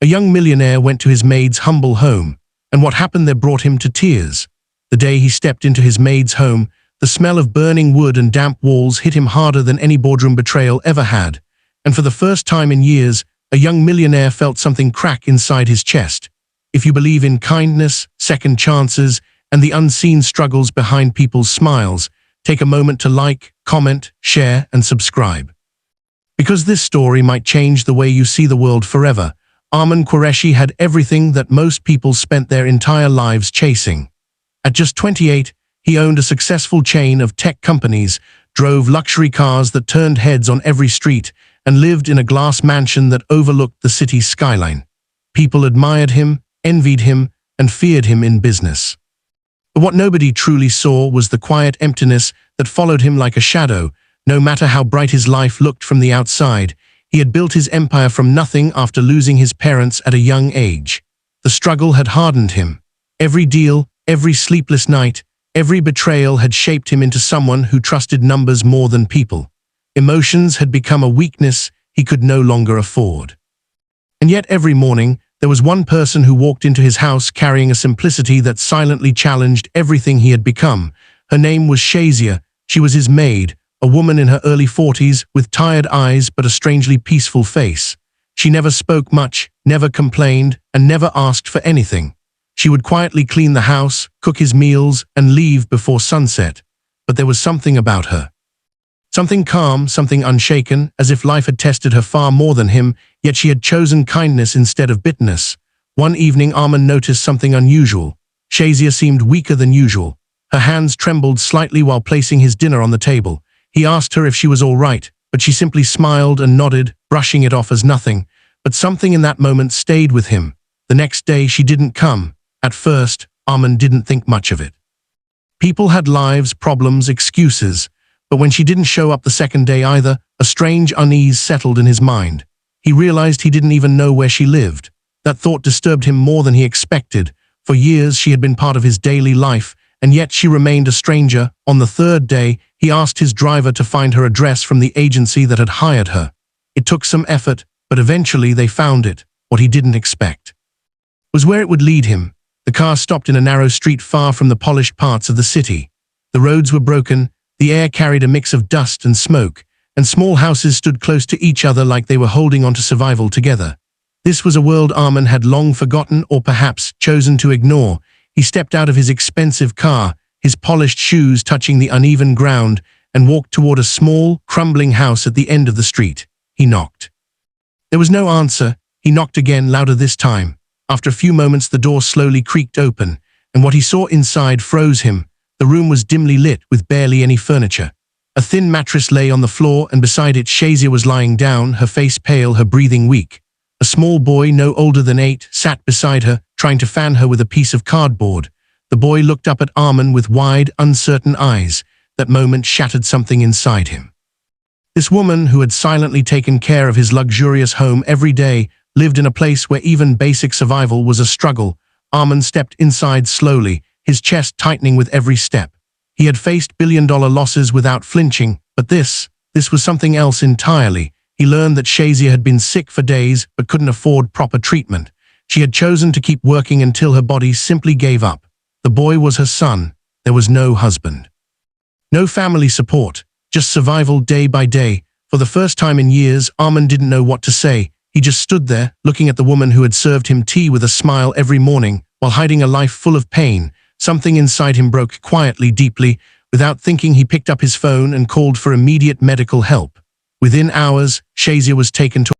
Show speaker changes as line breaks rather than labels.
A young millionaire went to his maid's humble home, and what happened there brought him to tears. The day he stepped into his maid's home, the smell of burning wood and damp walls hit him harder than any boardroom betrayal ever had, and for the first time in years, a young millionaire felt something crack inside his chest. If you believe in kindness, second chances, and the unseen struggles behind people's smiles, take a moment to like, comment, share, and subscribe. Because this story might change the way you see the world forever. Arman Qureshi had everything that most people spent their entire lives chasing. At just 28, he owned a successful chain of tech companies, drove luxury cars that turned heads on every street, and lived in a glass mansion that overlooked the city's skyline. People admired him, envied him, and feared him in business. But what nobody truly saw was the quiet emptiness that followed him like a shadow. No matter how bright his life looked from the outside, he had built his empire from nothing after losing his parents at a young age. The struggle had hardened him. Every deal, every sleepless night, every betrayal had shaped him into someone who trusted numbers more than people. Emotions had become a weakness he could no longer afford. And yet every morning, there was one person who walked into his house carrying a simplicity that silently challenged everything he had become. Her name was Shazia. She was his maid, a woman in her early 40s with tired eyes but a strangely peaceful face. She never spoke much, never complained, and never asked for anything. She would quietly clean the house, cook his meals, and leave before sunset. But there was something about her. Something calm, something unshaken, as if life had tested her far more than him, yet she had chosen kindness instead of bitterness. One evening, Arman noticed something unusual. Shazia seemed weaker than usual. Her hands trembled slightly while placing his dinner on the table. He asked her if she was all right, but she simply smiled and nodded, brushing it off as nothing. But something in that moment stayed with him. The next day she didn't come. At first, Arman didn't think much of it. People had lives, problems, excuses. But when she didn't show up the second day either, a strange unease settled in his mind. He realized he didn't even know where she lived. That thought disturbed him more than he expected. For years she had been part of his daily life, and yet she remained a stranger. On the third day, he asked his driver to find her address from the agency that had hired her. It took some effort, but eventually they found it. What he didn't expect was where it would lead him. The car stopped in a narrow street far from the polished parts of the city. The roads were broken, the air carried a mix of dust and smoke, and small houses stood close to each other like they were holding on to survival together. This was a world Arman had long forgotten or perhaps chosen to ignore. He stepped out of his expensive car, his polished shoes touching the uneven ground, and walked toward a small, crumbling house at the end of the street. He knocked. There was no answer. He knocked again, louder this time. After a few moments, the door slowly creaked open, and what he saw inside froze him. The room was dimly lit, with barely any furniture. A thin mattress lay on the floor, and beside it Shazia was lying down, her face pale, her breathing weak. A small boy, no older than 8, sat beside her, trying to fan her with a piece of cardboard. The boy looked up at Arman with wide, uncertain eyes. That moment shattered something inside him. This woman, who had silently taken care of his luxurious home every day, lived in a place where even basic survival was a struggle. Arman stepped inside slowly, his chest tightening with every step. He had faced billion-dollar losses without flinching, but this was something else entirely. He learned that Shazia had been sick for days but couldn't afford proper treatment. She had chosen to keep working until her body simply gave up. The boy was her son. There was no husband. No family support, just survival day by day. For the first time in years, Arman didn't know what to say. He just stood there, looking at the woman who had served him tea with a smile every morning, while hiding a life full of pain. Something inside him broke quietly, deeply. Without thinking, he picked up his phone and called for immediate medical help. Within hours, Shazia was taken to